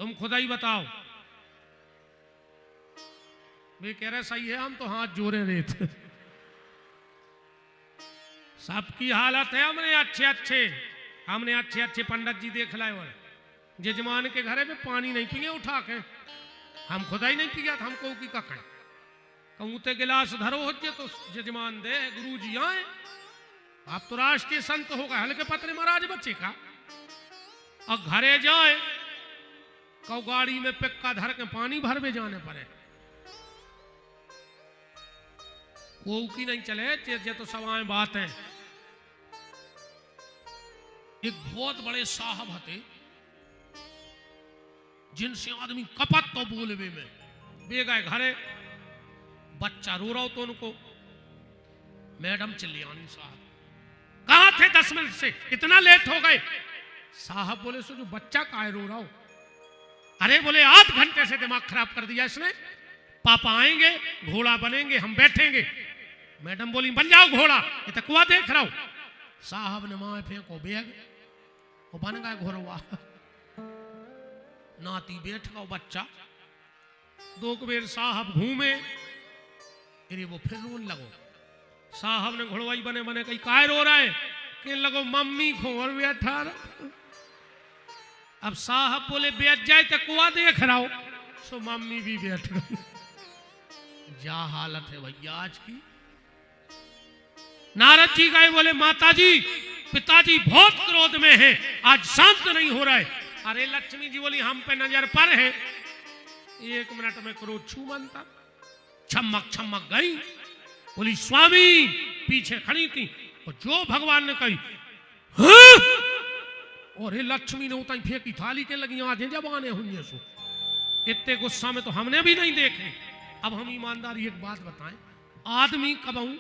तुम खुद ही बताओ। वे कह रहे सही है, हम तो हाथ जोड़े रहे थे। सबकी हालत है, हमने अच्छे अच्छे पंडित जी देख लाए और जजमान के घरे में पानी नहीं पिए उठा के, हम खुदा ही नहीं पिया था। हमको की ककड़ कहूँ ते गिलास धरो होते तो जजमान दे, गुरु जी आए, आप तो राष्ट्रीय संत हो गए, हल्के पतरे महाराज बच्चे का। और घरे जाए कौ गाड़ी में पिक्का धर के पानी भर में जाने पड़े, वो की नहीं चले। ये तो सवाएं बात है। एक बहुत बड़े साहब हते जिनसे आदमी कपत तो बोलवे में बे गए घरे, बच्चा रो रहा हो तो उनको मैडम चिल्लियानी साहब कहां थे 10 मिनट से, इतना लेट हो गए। साहब बोले सो जो बच्चा काहे रो रहा हो? अरे बोले आध घंटे से दिमाग खराब कर दिया इसने, पापा आएंगे घोड़ा बनेंगे हम बैठेंगे। मैडम बोली बन जाओ घोड़ा, ये तो कुआं देख रहा हूं। साहब ने माए फेंको बैग, वो बन गया घोड़वा। नाती बैठ गया, बच्चा 2 बेर साहब घूमे, अरे वो फिर रोन लगो। साहब ने घोड़वाई बने बने कही काय रो रहा है? कि लगो मम्मी खोर बैठा। अब साहब बोले बैठ जाए तो कुआं देख रहा हो, सो मम्मी भी बैठ गई। क्या हालत है भैया आज की। नारद जी गए, बोले माताजी पिताजी बहुत क्रोध में हैं, आज शांत नहीं हो रहा है। अरे लक्ष्मी जी बोली हम पे नजर पर है, 1 मिनट में क्रोध छू बनता। छमक छमक गई, बोली स्वामी पीछे खड़ी थी और जो भगवान ने कही हाँ? और हे लक्ष्मी ने उताई फेंकी थाली के लगी आधे जबाने हुई सो। इतने गुस्सा में तो हमने भी नहीं देखे। अब हम ईमानदारी एक बात बताएं, आदमी कबहू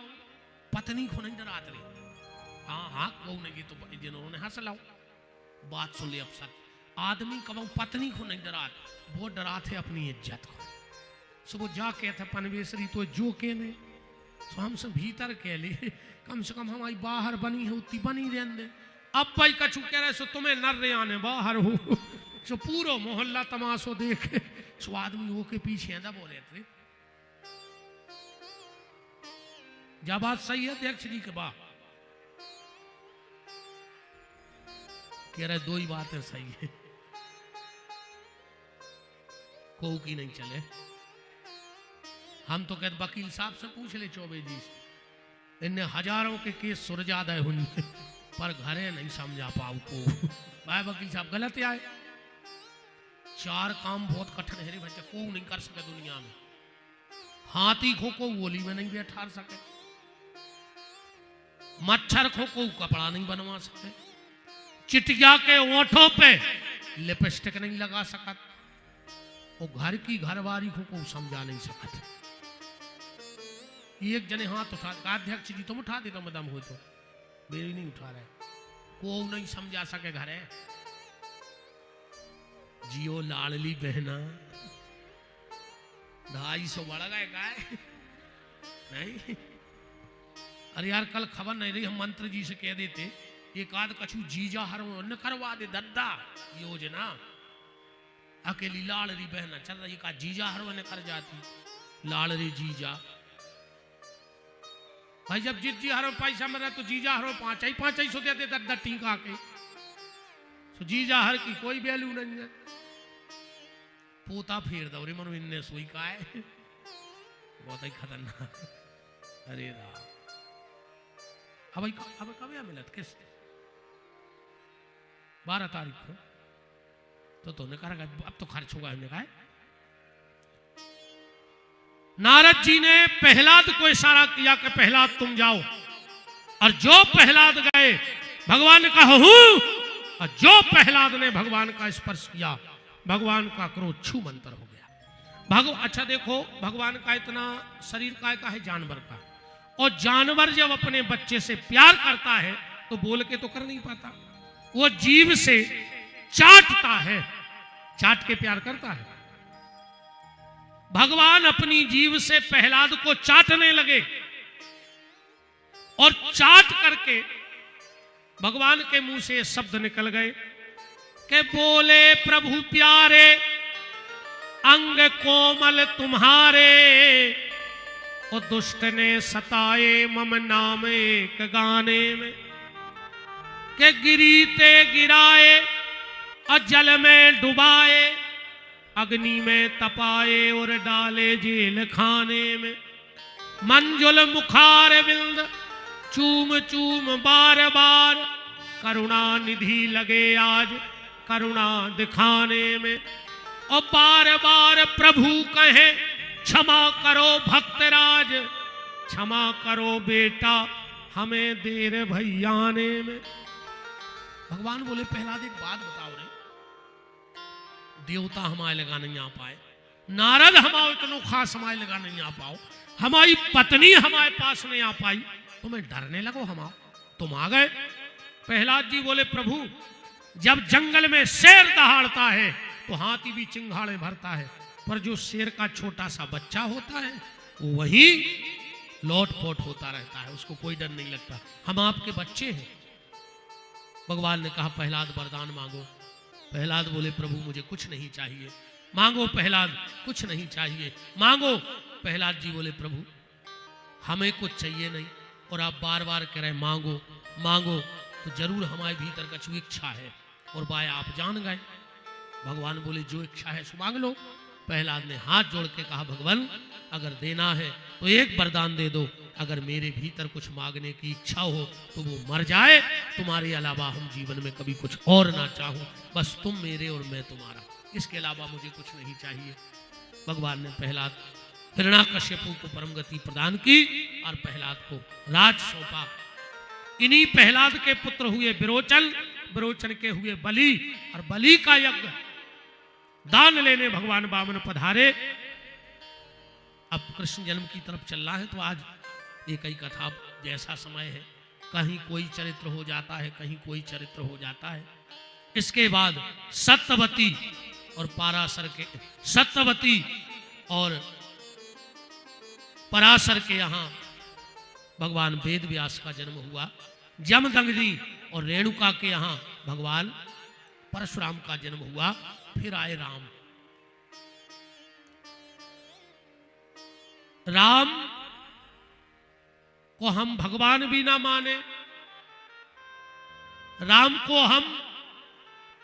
पत्नी को नहीं डराते रहे। हाँ हाँ कहू नहीं तो जिन्होंने हंस लाओ, बात सुन ले अफसर। आदमी कबहू पत्नी को नहीं डराते, वो डराते अपनी इज्जत को। सो वो जा कहते पनवेसरी तो जो के ने सो हमसे भीतर कह ले, कम से कम हमारी बाहर बनी है उतनी बनी रहने दे। अब भाई कछु कह रहे सो तुम्हें नर रे आने बाहर हो, सो पूरा मोहल्ला तमाशो देखे, सो आदमी वो के पीछे आंदा बोले थे। जा बात सही है अध्यक्ष जी के बाप कह रहे 2 ही बातें सही है, को की नहीं चले। हम तो कहते वकील साहब से पूछ ले चौबे जी से, इन्हें हजारों के केस सुलझा हुए पर घरे नहीं समझा पाऊ को। भाई वकील साहब गलत आए, 4 काम बहुत कठिन है रे बच्चे, को नहीं कर सके दुनिया में। हाथी खो को गोली में नहीं बैठा सके, मच्छर खो को कपड़ा नहीं बनवा सके, चिटिया के ओठों पे लिपस्टिक नहीं लगा सकत, वो घर की घरवारी को समझा नहीं सकत। एक जने हाथ उठा, अध्यक्ष जी तुम उठा दे तो मदम हो तो, मेरी नहीं उठा रहे, को नहीं समझा सके घरे। जियो लाडली बहना 250 बढ़ गए गाय नहीं। अरे यार कल खबर नहीं रही, हम मंत्री जी से कह देते एक आध कछु जीजा हर न करवा दे दद्दा योजना। अकेली लाडली बहना चल रही, का जीजा हर ने कर जाती लाडली जीजा। भाई जब जीजी हर पैसा मिला तो जीजा हर 5 सौ देते दद्दा टीका के, तो जीजा हर की कोई वैल्यू नहीं है। पोता फेर दो रे मनु इन्ने सोई का है, बहुत ही खतरनाक। अरे राम अब कब मिलत किस 12 तारीख को तो ने कहा अब तो खर्च होगा। हमने कहा नारद जी ने प्रहलाद को इशारा किया कि प्रहलाद तुम जाओ, और जो प्रहलाद गए भगवान ने कहा हूं, और जो प्रहलाद ने भगवान का स्पर्श किया भगवान का क्रोध छू मंतर हो गया। अच्छा देखो भगवान का इतना शरीर का है जानवर का, और जानवर जब अपने बच्चे से प्यार करता है तो बोल के तो कर नहीं पाता, वो जीभ से चाटता है, चाट के प्यार करता है। भगवान अपनी जीभ से प्रहलाद को चाटने लगे, और चाट करके भगवान के मुंह से शब्द निकल गए कि बोले प्रभु प्यारे अंग कोमल तुम्हारे, ओ दुष्ट ने सताए मम नाम एक गाने में। के गिरीते गिराए और जल में डुबाए, अग्नि में तपाए और डाले जेल खाने में। मंजुल मुखार बिंद चूम चूम बार बार, करुणा निधि लगे आज करुणा दिखाने में। और बार बार प्रभु कहे क्षमा करो भक्तराज, क्षमा करो बेटा हमें देर भैयाने में। भगवान बोले प्रहलाद एक बात बताओ रे, देवता हमारे लगा नहीं आ पाए, नारद हमारे इतनो खास हमारे लगा नहीं आ पाओ, हमारी पत्नी हमारे पास नहीं आ पाई, तुम्हें डरने लगो हम तुम आ गए। प्रहलाद जी बोले प्रभु जब जंगल में शेर दहाड़ता है तो हाथी भी चिंगाड़े भरता है, पर जो शेर का छोटा सा बच्चा होता है वो वही लोटपोट होता रहता है, उसको कोई डर नहीं लगता। हम आपके बच्चे हैं। भगवान ने कहा प्रहलाद वरदान मांगो। प्रहलाद बोले प्रभु मुझे कुछ नहीं चाहिए। मांगो प्रहलाद, कुछ नहीं चाहिए मांगो। प्रहलाद जी बोले प्रभु हमें कुछ चाहिए नहीं, और आप बार बार कह रहे मांगो मांगो, तो जरूर हमारे भीतर कछु इच्छा है, और बाय आप जान गए। भगवान बोले जो इच्छा है सो मांग लो। प्रहलाद ने हाथ जोड़ के कहा भगवान अगर देना है तो एक वरदान दे दो, अगर मेरे भीतर कुछ मांगने की इच्छा हो तो वो मर जाए, तुम्हारे अलावा हम जीवन में कभी कुछ और ना चाहूं, बस तुम मेरे और मैं तुम्हारा, इसके अलावा मुझे कुछ नहीं चाहिए। भगवान ने प्रहलाद हिरण्याकश्यपु को परम गति प्रदान की और प्रहलाद को राज सौंपा। इन्हीं प्रहलाद के पुत्र हुए विरोचन, विरोचन के हुए बलि, और बलि का यज्ञ दान लेने भगवान वामन पधारे। अब कृष्ण जन्म की तरफ चल रहा है, तो आज एक ही कथा जैसा समय है, कहीं कोई चरित्र हो जाता है, कहीं कोई चरित्र हो जाता है। इसके बाद सत्यवती और पाराशर के, सत्यवती और पराशर के यहाँ भगवान वेद व्यास का जन्म हुआ। जमदग्नि और रेणुका के यहाँ भगवान परशुराम का जन्म हुआ। फिर आए राम। राम को हम भगवान भी ना माने, राम को हम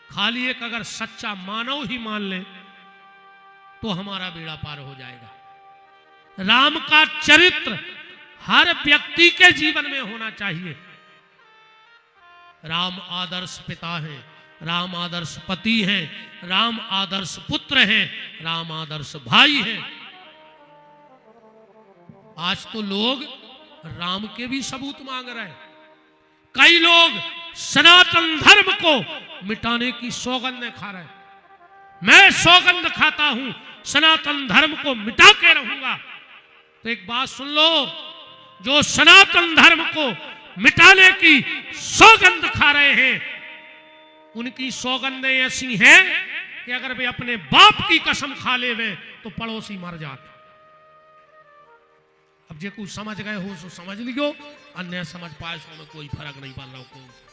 खाली एक अगर सच्चा मानव ही मान ले तो हमारा बेड़ा पार हो जाएगा। राम का चरित्र हर व्यक्ति के जीवन में होना चाहिए। राम आदर्श पिता है, राम आदर्श पति है, राम आदर्श पुत्र है, राम आदर्श भाई है। आज तो लोग राम के भी सबूत मांग रहे हैं। कई लोग सनातन धर्म को मिटाने की सौगंध खा रहे हैं। मैं सौगंध खाता हूं सनातन धर्म को मिटा के रहूंगा। तो एक बात सुन लो, जो सनातन धर्म को मिटाने की सौगंध खा रहे हैं, उनकी सौगंधें ऐसी हैं कि अगर वे अपने बाप की कसम खा ले वे तो पड़ोसी मर जाते। अब जे कुछ समझ गए हो सो समझ लियो, अन्य समझ पाए सो में कोई फर्क नहीं पड़ रहा कौन सा।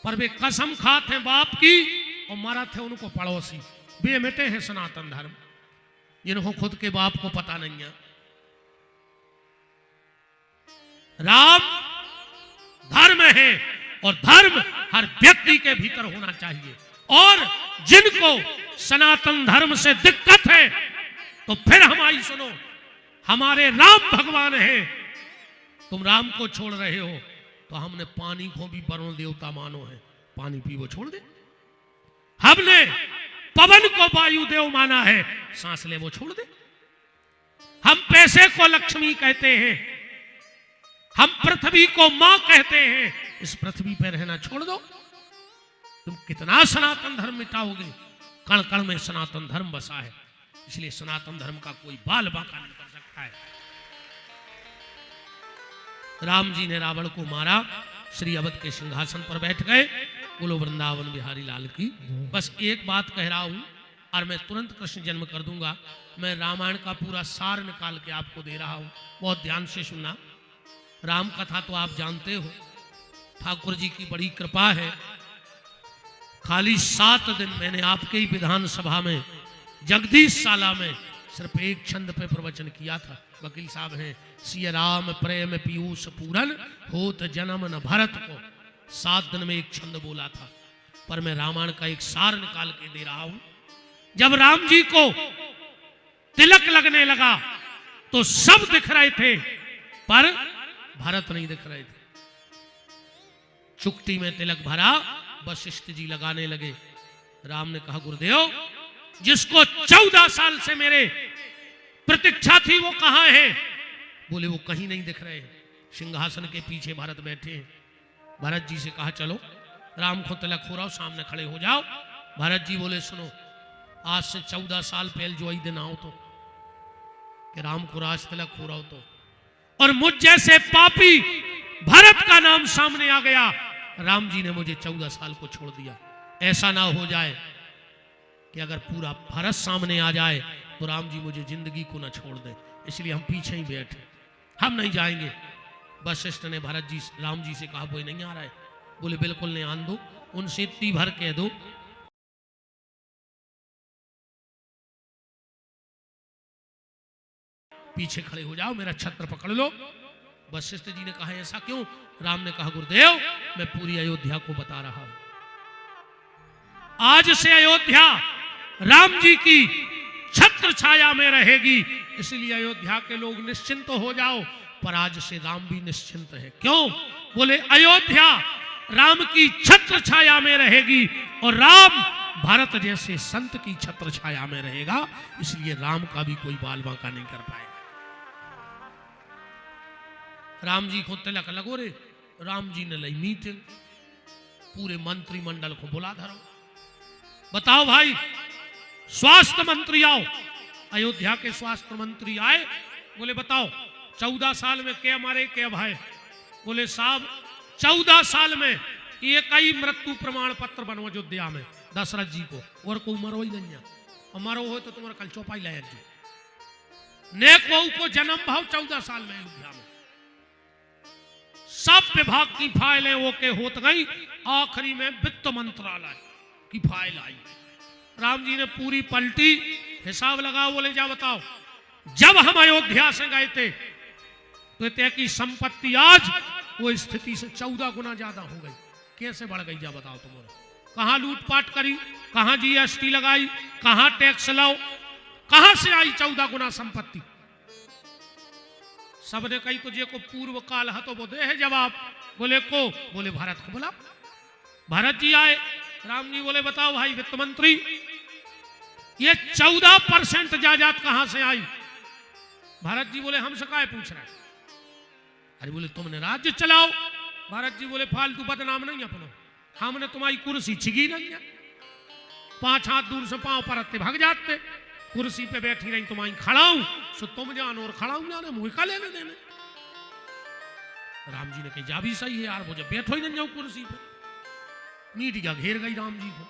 पर वे कसम खाते हैं बाप की और मरा थे उनको पड़ोसी। वे मिटे हैं सनातन धर्म, जिनको खुद के बाप को पता नहीं है। राम धर्म है और धर्म हर व्यक्ति के भीतर होना चाहिए। और जिनको सनातन धर्म से दिक्कत है तो फिर हमारी सुनो, हमारे राम भगवान है। तुम राम को छोड़ रहे हो तो हमने पानी को भी वरुण देवता मानो है, पानी पी वो छोड़ दे। हमने पवन को वायुदेव माना है, सांस ले वो छोड़ दे। हम पैसे को लक्ष्मी कहते हैं, हम पृथ्वी को मां कहते हैं, इस पृथ्वी पर रहना छोड़ दो। तुम कितना सनातन धर्म मिटाओगे? कण कण में सनातन धर्म बसा है, इसलिए सनातन धर्म का कोई बाल बांका नहीं कर सकता है। राम जी ने रावण को मारा, श्री अवध के सिंहासन पर बैठ गए। बोलो वृंदावन बिहारी लाल की। बस एक बात कह रहा हूं और मैं तुरंत कृष्ण जन्म कर दूंगा। मैं रामायण का पूरा सार निकाल के आपको दे रहा हूं, बहुत ध्यान से सुनना। राम कथा तो आप जानते हो, ठाकुर जी की बड़ी कृपा है। खाली 7 दिन मैंने आपके ही विधानसभा में जगदीश साला में सिर्फ एक छंद पे प्रवचन किया था। वकील साहब हैं, सिय राम प्रेम पीयूष पूरन होत जन्म न भरत को, 7 दिन में एक छंद बोला था। पर मैं रामायण का एक सार निकाल के दे रहा हूं। जब राम जी को तिलक लगने लगा तो सब दिख रहे थे, पर भरत नहीं दिख रहे थे। चुकटी में तिलक भरा, वशिष्ठ जी लगाने लगे। राम ने कहा, गुरुदेव, जिसको 14 साल से मेरे प्रतीक्षा थी वो कहां है? बोले, वो कहीं नहीं दिख रहे, सिंहासन के पीछे भरत बैठे हैं। भरत जी से कहा, चलो राम को तिलक हो रहा हो, सामने खड़े हो जाओ। भरत जी बोले, सुनो, आज से 14 साल पहले जो ही दिन आओ तो कि राम को राज तिलक हो रहा हो तो, और मुझ जैसे पापी भरत का नाम सामने आ गया, राम जी ने मुझे 14 साल को छोड़ दिया। ऐसा ना हो जाए कि अगर पूरा भारत सामने आ जाए तो राम जी मुझे जिंदगी को ना छोड़ दे, इसलिए हम पीछे ही बैठे, हम नहीं जाएंगे। वशिष्ठ ने भरत जी राम जी से कहा, वो नहीं आ रहा है। बोले, बिल्कुल नहीं आन दो, उनसे इतनी भर कह दो पीछे खड़े हो जाओ, मेरा छत्र पकड़ लो। वशिष्ठ जी ने कहा, ऐसा क्यों? राम ने कहा, गुरुदेव, मैं पूरी अयोध्या को बता रहा हूं, आज से अयोध्या राम जी की छत्र छाया में रहेगी, इसलिए अयोध्या के लोग निश्चिंत हो जाओ। पर आज से राम भी निश्चिंत है। क्यों? बोले, अयोध्या राम की छत्र छाया में रहेगी और राम भारत जैसे संत की छत्र छाया में रहेगा, इसलिए राम का भी कोई बाल बांका नहीं कर पाएगा। राम जी को तिलक लगो रे, राम जी ने ली मीटिंग, पूरे मंत्रिमंडल को बुला धरो। बताओ भाई, स्वास्थ्य मंत्री आओ। अयोध्या के स्वास्थ्य मंत्री आए, बोले, बताओ 14 साल में क्या मारे क्या भाई? बोले, साहब 14 साल में एक ही मृत्यु प्रमाण पत्र बनो अयोध्या में दशरथ जी को, और को मरो ही नहीं, और मरो हो तो तुम्हारा कल चौपाई लाया जी। नेक बहू को जन्म भाव 14 साल में अयोध्या में। सब विभाग की फाइलें ओके होत गई, आखिरी में वित्त मंत्रालय की फाइल आई। राम जी ने पूरी पलटी, हिसाब लगाओ। बोले, जा बताओ, जब हम अयोध्या से गए थे तो तय की संपत्ति आज वो स्थिति से 14 गुना ज्यादा हो गई। कैसे बढ़ गई, जा बताओ तुम्हारा? कहां लूटपाट करी, कहां जीएसटी लगाई, कहां टैक्स लाओ, कहां से आई 14 गुना संपत्ति? सबने कही तुझे को पूर्व काल है तो वो दे है जवाब। बोले, को? बोले, भारत को बोला। भारत जी आए। राम जी बोले, बताओ भाई वित्त मंत्री, ये 14% जायदाद कहां से आई? भारत जी बोले, हमसे काहे पूछ रहे? अरे बोले, तुमने राज्य चलाओ। भारत जी बोले, फालतू बदनाम नहीं अपनो, हमने तुम्हारी कुर्सी छिगी नहीं है, 5 हाथ दूर से पांव पर भाग जाते, कुर्सी पे बैठी रही तुम्हारी खड़ाऊं, सो तुम जानो और खड़ाऊं जाने, मुझे का लेने देने? राम जी ने कहा, जा भी सही है यार, मुझे बैठो ही नहीं जाऊं कुर्सी पे। मीडिया घेर गई राम जी को।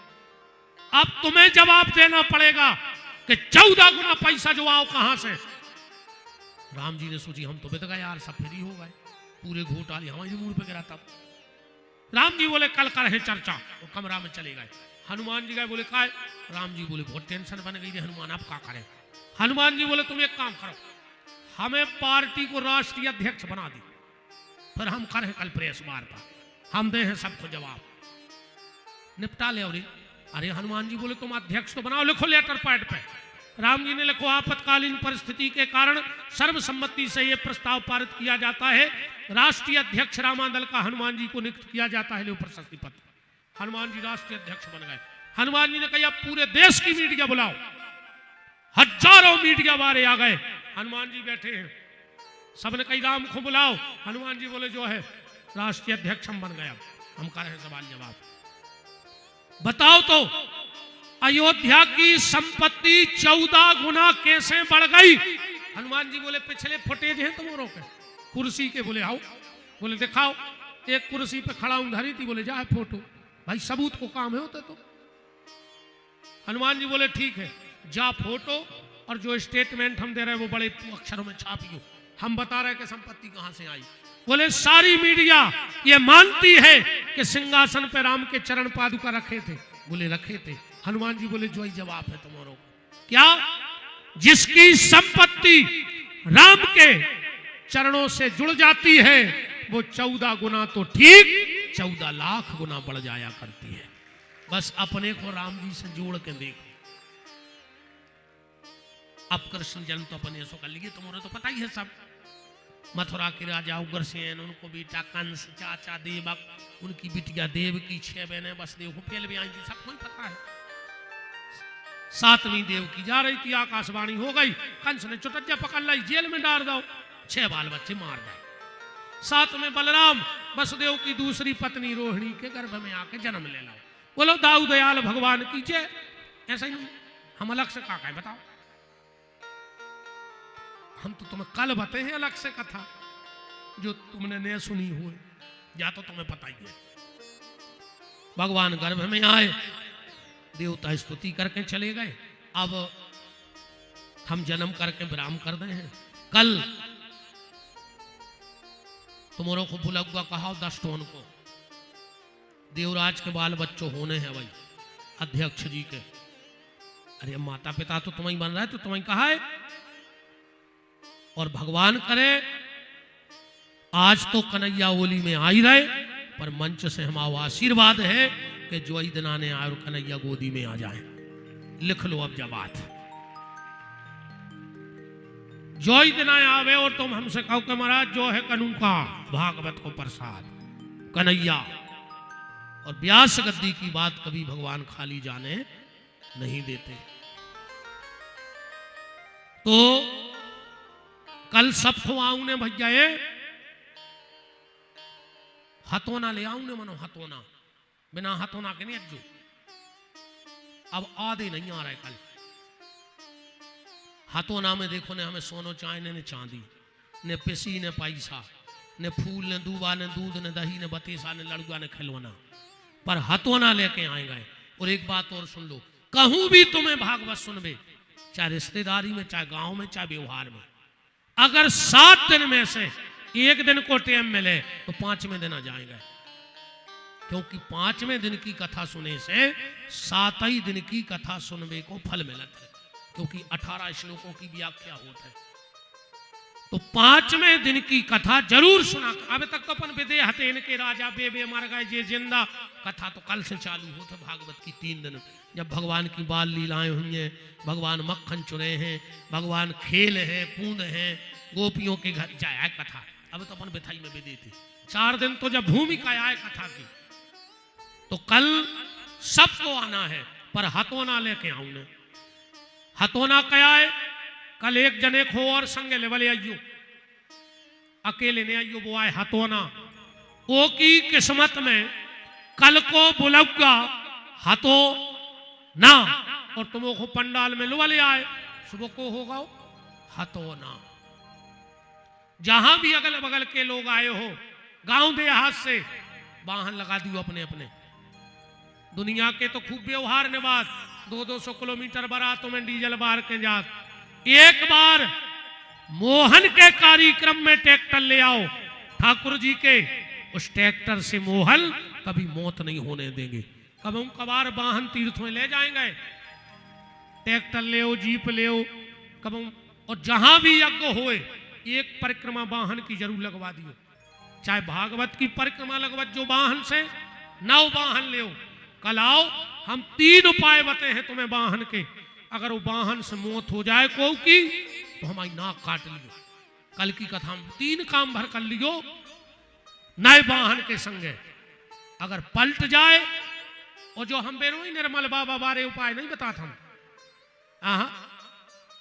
अब तुम्हें जवाब देना पड़ेगा कि 14 गुना पैसा जो आओ कहां से? राम जी ने सोची, हम तो बित गए यार, सब फ्री हो गए, पूरे घोटाले हमारे मुंह पे गिरा। तब राम जी बोले, कल कर है चर्चा। वो कमरा में चले गए। हनुमान जी गए, बोले, काय? राम जी बोले, बहुत टेंशन बन गई हनुमान, आप क्या करें? हनुमान जी बोले, तुम एक काम करो, हमें पार्टी को राष्ट्रीय अध्यक्ष बना दी, फिर हम करें कल प्रेस वार्ता, हम दे हैं सबको जवाब, निपटा ले। अरे हनुमान जी बोले, तुम अध्यक्ष तो बनाओ, लिखो लेटर पैड पे। राम जी ने लिखो, आपातकालीन परिस्थिति के कारण सर्वसम्मति से यह प्रस्ताव पारित किया जाता है, राष्ट्रीय अध्यक्ष रामादल का हनुमान जी को नियुक्त किया जाता है, लो प्रशस्ति पत्र। हनुमान जी राष्ट्रीय अध्यक्ष बन गए। हनुमान जी ने कहा, पूरे देश की मीडिया बुलाओ। हजारों मीडिया वाले आ गए, हनुमान जी बैठे हैं, सबने कही राम को बुलाओ। हनुमान जी बोले, जो है राष्ट्रीय अध्यक्ष हम बन गया, हम कर रहे सवाल जवाब। बताओ तो अयोध्या की संपत्ति 14 गुना कैसे बढ़ गई? हनुमान जी बोले, पिछले फुटेज हैं तुम्हारों के कुर्सी के। बोले, आओ। बोले, दिखाओ। एक कुर्सी पे खड़ा हूं, धरी थी। बोले, जा फोटो, भाई सबूत को काम है होते तो। हनुमान जी बोले, ठीक है, जा फोटो और जो स्टेटमेंट हम दे रहे हैं वो बड़े अक्षरों में छापियो, हम बता रहे हैं कि संपत्ति कहां से आई। बोले, सारी मीडिया ये मानती है कि सिंहासन पे राम के चरण पादुका रखे थे। बोले, रखे थे। हनुमान जी बोले, जो ही जवाब है तुम्हारों को। क्या? जिसकी संपत्ति राम के चरणों से जुड़ जाती है वो 14 गुना तो ठीक 14 लाख गुना बढ़ जाया करती है। बस अपने को राम जी से जोड़ के देखो। अब कृष्ण जन्म तो अपने सो कर लिए, तुम्हारे तो पता ही है सब। मथुरा के राजा उग्रसेन, उनको बेटा कंस, चाचा देवक, उनकी बिटिया देवकी, 6 बहनें वसुदेव को पहले भी आई थी, सबको ही पता है। 7वीं देवकी जा रही थी, आकाशवाणी हो गई, कंस ने चुटज्जा पकड़ लाई, जेल में डाल दो, 6 बाल बच्चे मार गए। 7 में बलराम वसुदेव की दूसरी पत्नी रोहिणी के गर्भ में आके जन्म ले लो। बोलो दाऊ दयाल भगवान कीजिए। ऐसा ही नहीं, हम अलग से का कहें बताओ? हम तो तुम्हें कल बताए हैं अलग से कथा जो तुमने नहीं सुनी हुई, या तो तुम्हें पता ही है। भगवान गर्भ में आए, देवता स्तुति करके चले गए। अब हम जन्म करके विराम कर रहे हैं। कल तुम्हारों को बुलगुआ कहा 10 टोन को, देवराज के बाल बच्चों होने हैं भाई, अध्यक्ष जी के। अरे माता पिता तो तुम्हें बन रहा है, तो तुम्हें कहा है। और भगवान करे आज तो कन्हैया ओली में आ ही रहे, पर मंच से हमारा आशीर्वाद है कि जो ही दिन आने आए और कन्हैया गोदी में आ जाए। लिख लो अब जब बात, जो ही दिन आवे और तुम हमसे कहो कि महाराज जो है कनू का भागवत को प्रसाद कन्हैया। और व्यास गद्दी की बात कभी भगवान खाली जाने नहीं देते। तो कल सब खुआऊ ने भैया हथोना ले आऊ ने, मनो हथोना, बिना हथोना के नहीं अज्जू। अब आधे नहीं आ रहा है। कल हथोना में देखो ने हमें सोनो चाइने ने चांदी ने पिसी ने पैसा ने फूल ने दूबा ने दूध ने दही ने बतीसा ने लड़ुआ ने खिलौना, पर हथोना लेके आए गए। और एक बात और सुन लो, कहूं भी तुम्हें भागवत सुनबे, चाहे रिश्तेदारी में, चाहे गांव में, चाहे व्यवहार में, अगर 7 दिन में से 1 दिन को टाइम मिले तो 5वें दिन आ जाएंगे। क्योंकि 5वें दिन की कथा सुने से 7 दिन की कथा सुनने को फल मिलता है, क्योंकि 18 श्लोकों की व्याख्या होती है। तो 5वें दिन की कथा जरूर सुना। अब तक तो अपन विदे हतेन के राजा बेबे मर गए जे जिंदा, कथा तो कल से चालू हो तो भागवत की 3 दिन, जब भगवान की बाल लीलाएं हुई हैं, भगवान मक्खन चुरे हैं, भगवान खेल हैं, कूद हैं, गोपियों के घर जाए कथा। अब तो अपन बिथाई में विदे थी 4 दिन, तो जब भूमिका आए कथा की, तो कल सबको आना है, पर हथोना लेके आऊ ने। हथोना क्या है? कल एक जने खो और संगे लेवल आइयो, अकेले ने आइयो, वो आए हथोना। ओ की किस्मत में कल को बुलगुआ हथो ना, और तुम को पंडाल में लुवले आए, सुबह को होगा हथोना। जहां भी अगल बगल के लोग आए हो, गांव देहात से, वाहन लगा दियो अपने अपने। दुनिया के तो खूब व्यवहार ने बात, 200-200 किलोमीटर बारातों में डीजल बार के जात। एक बार मोहन के कार्यक्रम में ट्रैक्टर ले आओ ठाकुर जी के, उस ट्रैक्टर से मोहन कभी मौत नहीं होने देंगे। कब हम कबार वाहन तीर्थों ले जाएंगे, ट्रैक्टर ले आओ, जीप ले आओ, कब हम, और जहां भी यज्ञ होए एक परिक्रमा वाहन की जरूर लगवा दियो। चाहे भागवत की परिक्रमा लगवा, जो वाहन से 9 वाहन ले आओ। कल आओ, हम 3 उपाय बते हैं तुम्हें वाहन के, अगर वो वाहन से मौत हो जाए को की, तो हमारी नाक काट लियो। कल की कथा में 3 काम भर कर लियो नए वाहन के संगे। अगर पलट जाए, और जो हम बेरो निर्मल बाबा बारे उपाय नहीं बताता हम,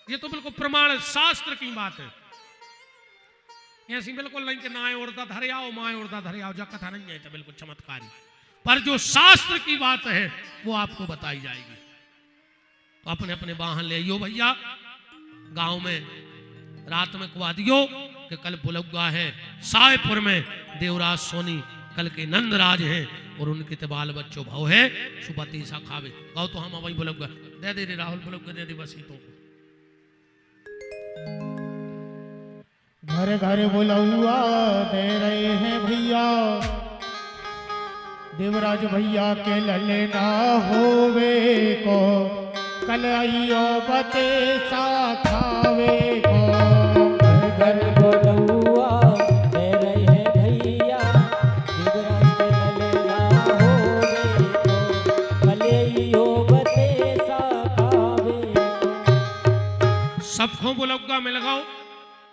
ये तो बिल्कुल प्रमाण शास्त्र की बात है। ऐसी बिल्कुल नहीं कि नाए उड़दा धरे आओ, माए उड़दा धरे आओ, जब कथा नहीं है तो बिल्कुल चमत्कारी, पर जो शास्त्र की बात है वो आपको बताई जाएगी। तो अपने अपने वाहन ले आइयो भैया, गांव में रात में कुआ दियो कि कल बुलगुआ है सायपुर में, देवराज सोनी कल के नंदराज हैं, और उनके ते बाल बच्चों भाव है, सुपति सा खावे गाओ। तो हम वही बुलगुआ दे दे रे राहुल, बुलगुआ दे दे बसीतों को। घर घर बुलौआ दे रहे हैं भैया, देवराज भैया के लले ना होवे को, कल आइयो बतेसा खावे को। घर बोलौआ दे रहे भैया युवराज के ललना होवे को। कलइयो बतेसा खावे को। सबको बुलौगा में लगाओ।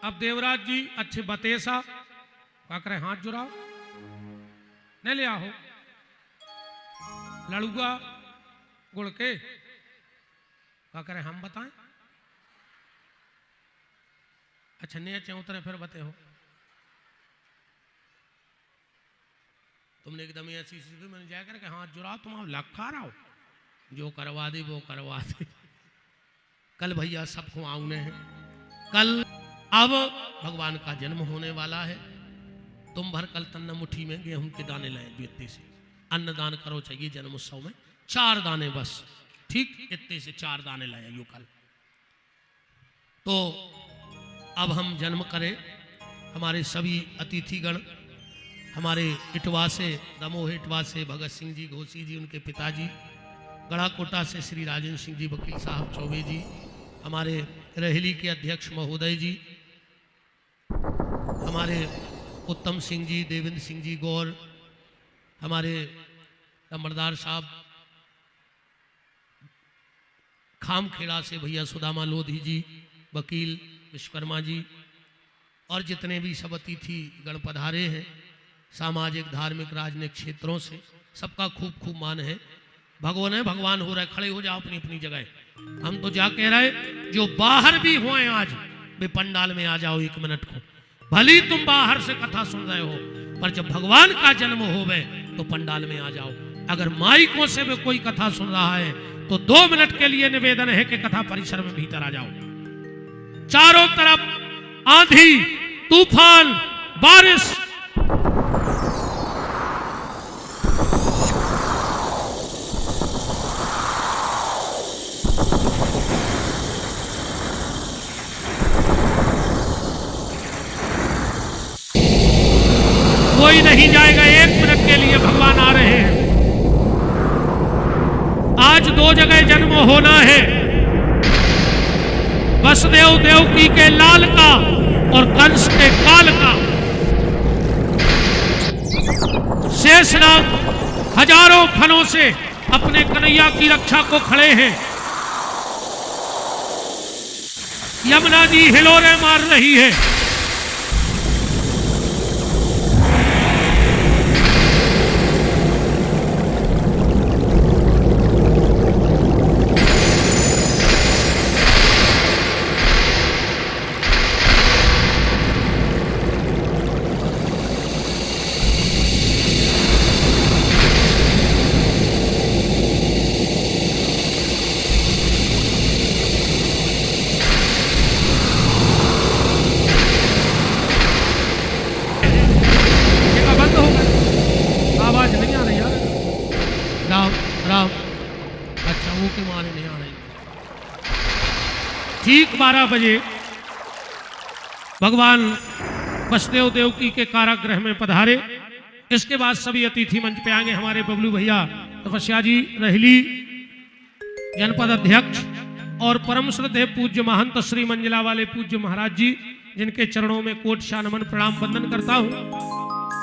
अब देवराज जी अच्छे बतेसा क्या करे, हाथ जुड़ाओ, नहीं ले आओ लड़ुआ गुड़ के क्या करे, हम बताएं। अच्छा नहीं अच्छे उतरे फिर बते हो तुमने एकदम ऐसी स्थिति में जाया कर के हाथ जुड़ाओ, तुम लखा रहा हो, जो करवा दे वो करवा दे। कल भैया सबको आउने हैं, कल अब भगवान का जन्म होने वाला है। तुम भर कल तन्ना मुट्ठी में गेहूं के दाने लाए जो इतने से अन्नदान करो चाहिए जन्म उत्सव में, 4 दाने बस, ठीक इतने से 4 दाने लाए यो कल। तो अब हम जन्म करें, हमारे सभी अतिथिगण, हमारे इटवा से दमोह इटवा से भगत सिंह जी घोसी जी, उनके पिताजी, गढ़ाकोटा से श्री राजेंद्र सिंह जी वकील साहब चौबे जी, हमारे रहेली के अध्यक्ष महोदय जी, हमारे उत्तम सिंह जी, देवेंद्र सिंह जी गौर, हमारे नंबरदार साहब खामखेड़ा से भैया सुदामा लोधी जी, वकील विश्वकर्मा जी, और जितने भी सब अतिथि गण पधारे हैं सामाजिक धार्मिक राजनीतिक क्षेत्रों से, सबका खूब खूब मान है। भगवान है, भगवान हो रहा है, खड़े हो जाओ अपनी अपनी जगह। हम तो जा कह रहे जो बाहर भी हुए आज वे पंडाल में आ जाओ 1 मिनट को। भली तुम बाहर से कथा सुन रहे हो, पर जब भगवान का जन्म होवे तो पंडाल में आ जाओ। अगर माइकों से भी कोई कथा सुन रहा है तो 2 मिनट के लिए निवेदन है कि कथा परिसर में भीतर आ जाओ। चारों तरफ आंधी तूफान बारिश, कोई नहीं जाएगा, 1 मिनट के लिए भगवान आ रहे हैं। आज 2 जगह जन्म होना है, वसुदेव देवकी के लाल का और कंस के काल का। शेषनाग हजारों फनों से अपने कन्हैया की रक्षा को खड़े हैं। यमुना जी हिलोरे मार रही है। ठीक 12 बजे भगवान वसुदेव देवकी के कारागृह में पधारे। इसके बाद सभी अतिथि मंच पे आएंगे। हमारे बबलू भैया तपस्या जी रहेली जनपद अध्यक्ष और परम श्रद्धेय पूज्य महंत श्री मंजिला वाले पूज्य महाराज जी, जिनके चरणों में कोट शा नमन प्रणाम वंदन करता हूँ।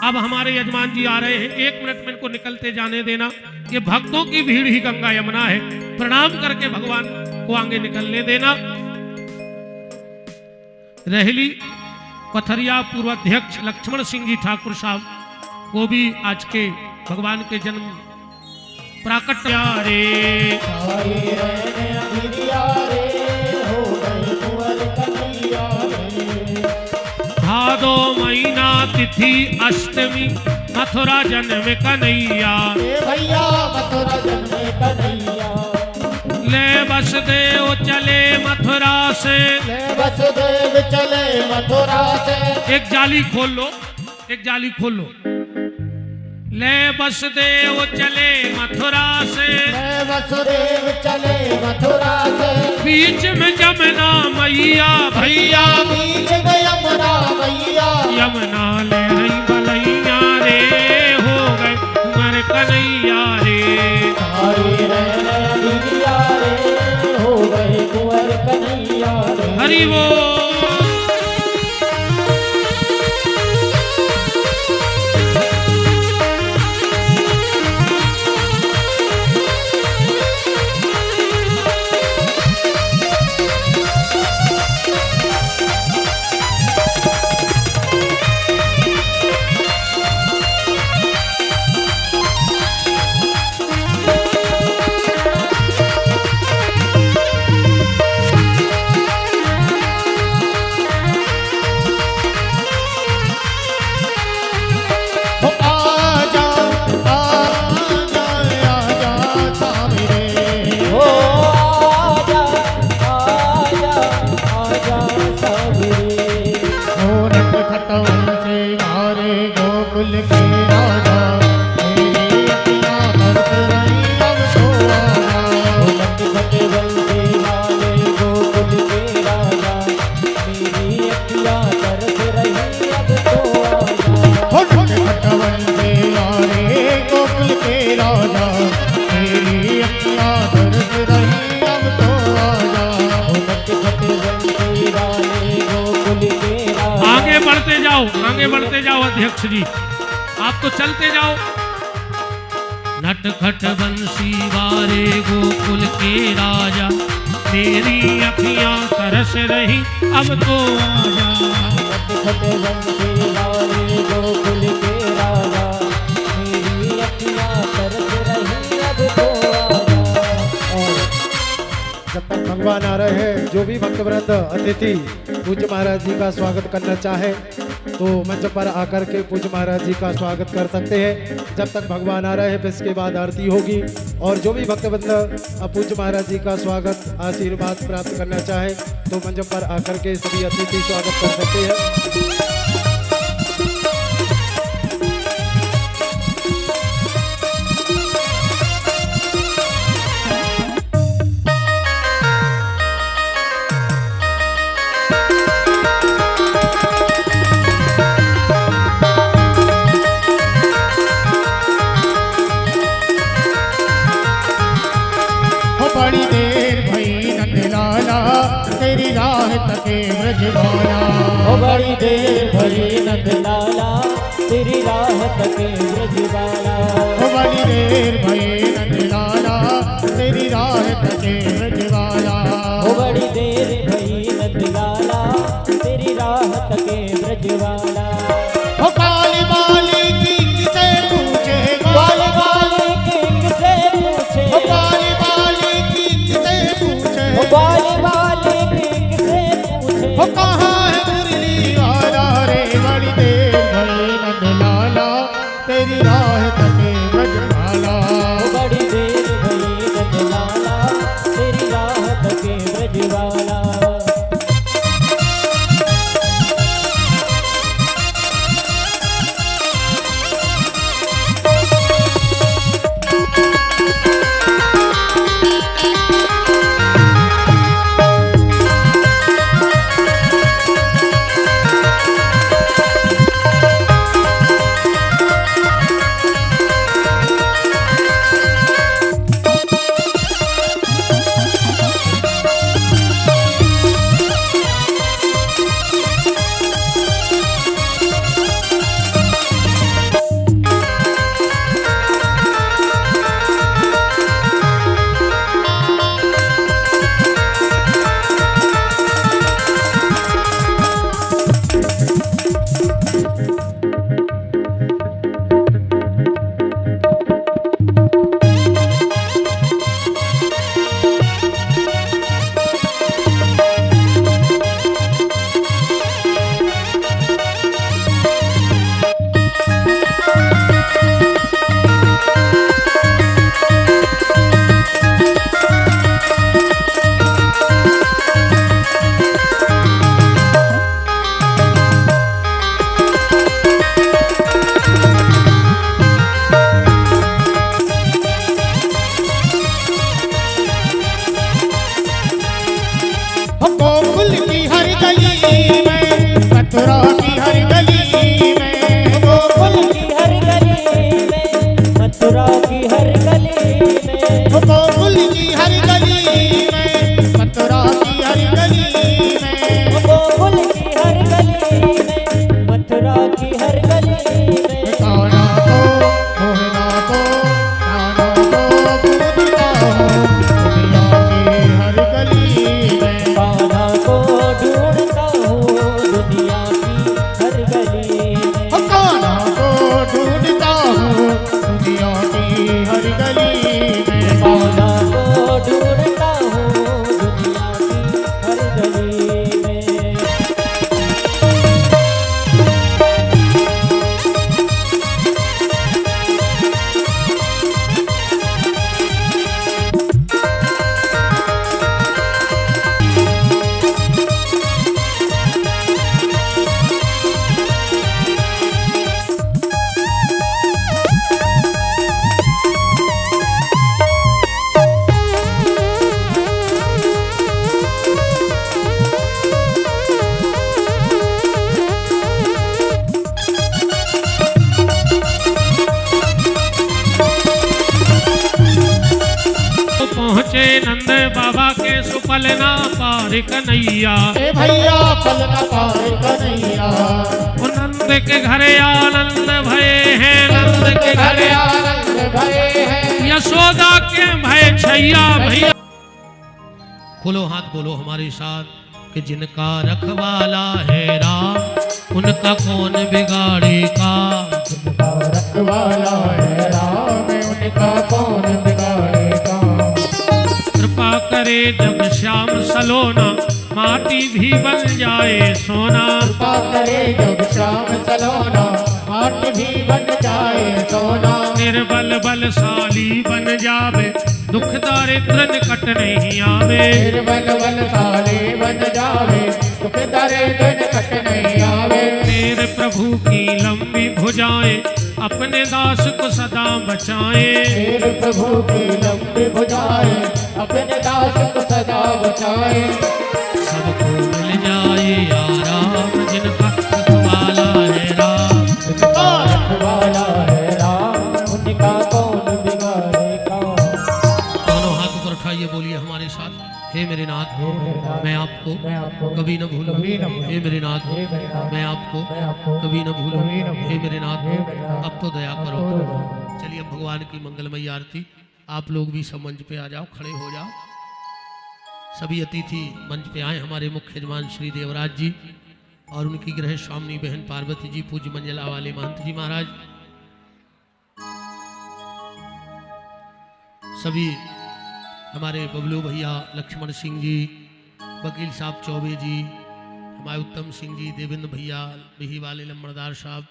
अब हमारे यजमान जी आ रहे हैं, 1 मिनट में इनको निकलते जाने देना। ये भक्तों की भीड़ ही गंगा यमुना है, प्रणाम करके भगवान को आगे निकलने देना। रहेली पथरिया पूर्व अध्यक्ष लक्ष्मण सिंह जी ठाकुर साहब को भी आज के भगवान के जन्म प्राकट्य भादो महीना तिथि अष्टमी मथुरा जन्म कन्हैया, भैया मथुरा जन्म कन्हैया। ले वसुदेव चले मथुरा से, ले वसुदेव चले मथुरा से। एक जाली खोल लो, एक जाली खोल लो। ले वसुदेव चले मथुरा से, ले वसुदेव चले मथुरा से। बीच में यमुना मैया भैया, बीच में यमुना मैया। यमुना ले रही बलैया रे, हो गए मर कन्हैया रे। हरे रे रे रे हो हरि वो आगे बढ़ते जाओ अध्यक्ष जी, आप तो चलते जाओ। नटखट बंसी वारे गोकुल के राजा, मेरी अखियां तरस रही अब तो आजा। नटखट बंसी वारे गोकुल के राजा, मेरी अखियां तरस रही अब तो आजा। और जब तक भगवान आ रहे हैं, जो भी भक्तवृंद अतिथि पूज्य महाराज जी का स्वागत करना चाहे तो मंच पर आकर के पूज्य महाराज जी का स्वागत कर सकते हैं। जब तक भगवान आ रहे हैं, इसके बाद आरती होगी। और जो भी भक्तवृंद पूज्य महाराज जी का स्वागत आशीर्वाद प्राप्त करना चाहे तो मंच पर आकर के सभी अतिथि स्वागत कर सकते हैं। बड़ी देर भई नंदलाला तेरी राह तके ब्रजवाला। ओ बड़ी देर भई नंदलाला तेरी राह तके ब्रजवाला। ओ बड़ी देर भई नंदलाला तेरी राह तके ब्रजवाला। ओ बड़ी देर भई नंदलाला तेरी राह तके ब्रजवाला। ओ काली बाली किसे पूछेगा, काली बाली किसे पूछे, ओ काली बाली किसे पूछे, ओ काली बाली किसे पूछे। ओ कहाँ है मुरली वाला रे। बड़ी देर भई नंदलाला तेरी राह तके ब्रजवाला। ओ बड़ी देर भई नंदलाला तेरी राह तके ब्रजवाला। गोकुल की हर गली में, मथुरा की हर गली में, गोकुल की हर गली में, मथुरा की हर गली में, गोकुल की हर गली में, मथुरा की हर गली में, पलना पार कन्हैया, ए भैया पलना पार कन्हैया। ओ नंद के घरे आनंद भये हैं, नंद के घरे आनंद भये हैं, यशोदा के भय छैया भैया। खोलो हाथ बोलो हमारे साथ कि जिनका रखवाला है राम, उनका कौन बिगाड़ेगा। जिनका रखवाला है राम, उनका कौन बिगाड़ेगा। कृपा करे जब श्याम सलोना, माटी भी बन जाए सोना। कृपा करे जब श्याम सलोना, माटी भी बन जाए सोना। निर्बल बलशाली बन जावे, दुख दारिद्र निकट नहीं आवे। निर्बल बलशाली बन जावे, दुख दारिद्र निकट नहीं आवे। मेरे प्रभु की लंबी भुजाएं, अपने दास को सदा बचाए। मेरे प्रभु की लंबी भुजाएं, अपने दास को सदा बचाए। सबको मिल जाए आराम, जिनका रखवाला है राम। जिनका रखवाला है राम, उनका कौन बिगाड़ेगा। दोनों हाथ ऊपर उठाइए, बोलिए हमारे साथ, हे मेरे नाथ मैं आपको कभी न भूलूं। हे मेरे नाथ मैं आपको कभी न भूलूं। हे मेरे नाथ अब तो दया करो। चलिए अब भगवान की मंगलमयी आरती। आप लोग भी सब मंच पे आ जाओ, खड़े हो जाओ। सभी अतिथि मंच पे आए, हमारे मुख्य यजमान श्री देवराज जी और उनकी गृह स्वामिनी बहन पार्वती जी, पूज्य मंजला वाले महंत जी महाराज, सभी हमारे बबलू भैया, लक्ष्मण सिंह जी, वकील साहब चौबे जी, हमारे उत्तम सिंह जी, देवेंद्र भैया, बिही वाले लम्बरदार साहब,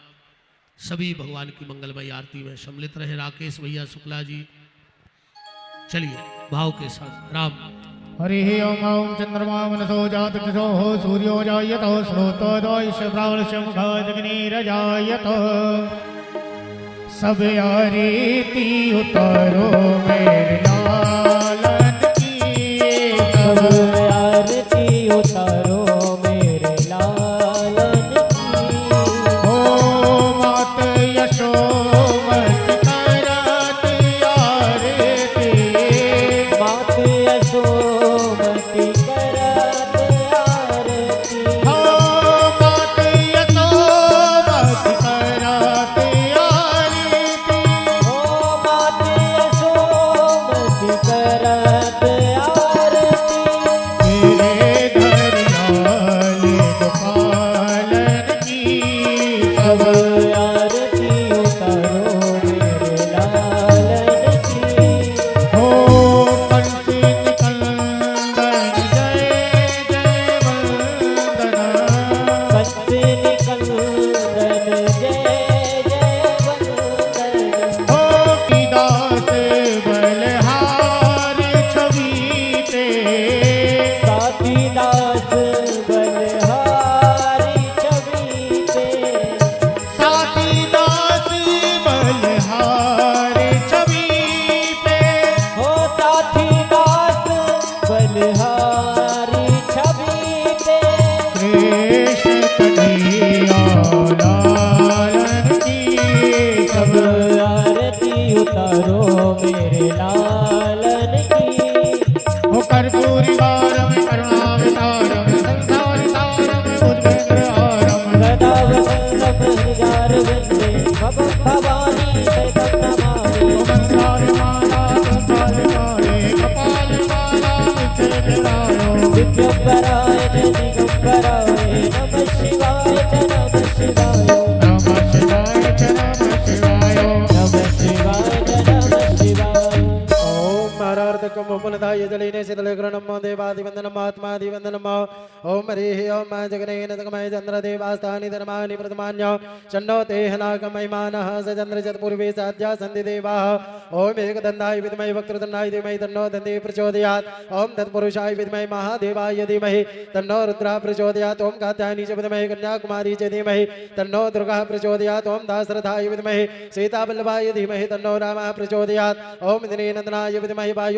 सभी भगवान की मंगलमयी आरती में सम्मिलित रहे। राकेश भैया शुक्ला जी, चलिए भाव के साथ राम। हरि ओम ओम चंद्रमा मनसो जातकृशो सूर्यो जायतो श्रोतोदयश्च प्राणश्च मुखादग्निरजायतो। सब आरती उतारो मेरे लालन की। सब आरती उतारो मेरे लालन की। ओ मात यशोमति करत आरती। मात यशोमति करत आरती। ओ मात यशोमति करत आरती। ओ मात यशोमति करत आरती। मेरे घर लाल गोपालन की। सब आरती उतारो मेरे लालन की। हो कंसी निकंदन जय जय वंदना। कंसी निकंदन जय जय वंदन। हो दास बलहार छवि ते। साथी दास बलहारी छवि ते। साथी दास बलहार छवि पे। हो साथी दास बलहारी छवि ते। कृष्ण कन्हैया लालन की। सब आरती उतारो मेरे लालन की। हो कर्पूरी वारम करुणावतारम संसार सारम उद्वेन्द्रहारम। सदा वसंतम हृदयार वन्दे भवं भवानी शैतं नमामि। संसार माला संसार काले कपाल माला विद्यायो। दिव्यंबराय च दिगंबराय नमः शिवाय च नमः शिवाय। नमः शिवाय च नमः शिवाय। नमः शिवाय च नमः शिवाय। ओम हरार्धकम उपलधाय जलिने शीतलग्रणम देवादिवंदनम आत्मादिवंदनम। ओम हरिः ओम जगनेन तकमय चंद्रदेवास्तानि धर्माणि प्रथमान्य। शन्नो तेहनाकमयमानः स चंद्रचतुर्वे साध्या सन्ति देवाः। ओम एकदन्ताय विद्महे वक्रतुण्डाय धीमहि तन्नो दन्ति प्रचोदयात्। ओम तत्पुरुषाय विद्महे महादेवाय धीमहि तन्नो रुद्रः प्रचोदयात्। ओम कात्यायनी च विद्महे कन्याकुमारी च धीमहि तन्नो दुर्गः प्रचोदयात्। ओम दाशरथाय विद्महे सीतावल्लभाय धीमहि तन्नो रामः प्रचोदयात्। ओम दिनेनन्दनाय विद्महे वायु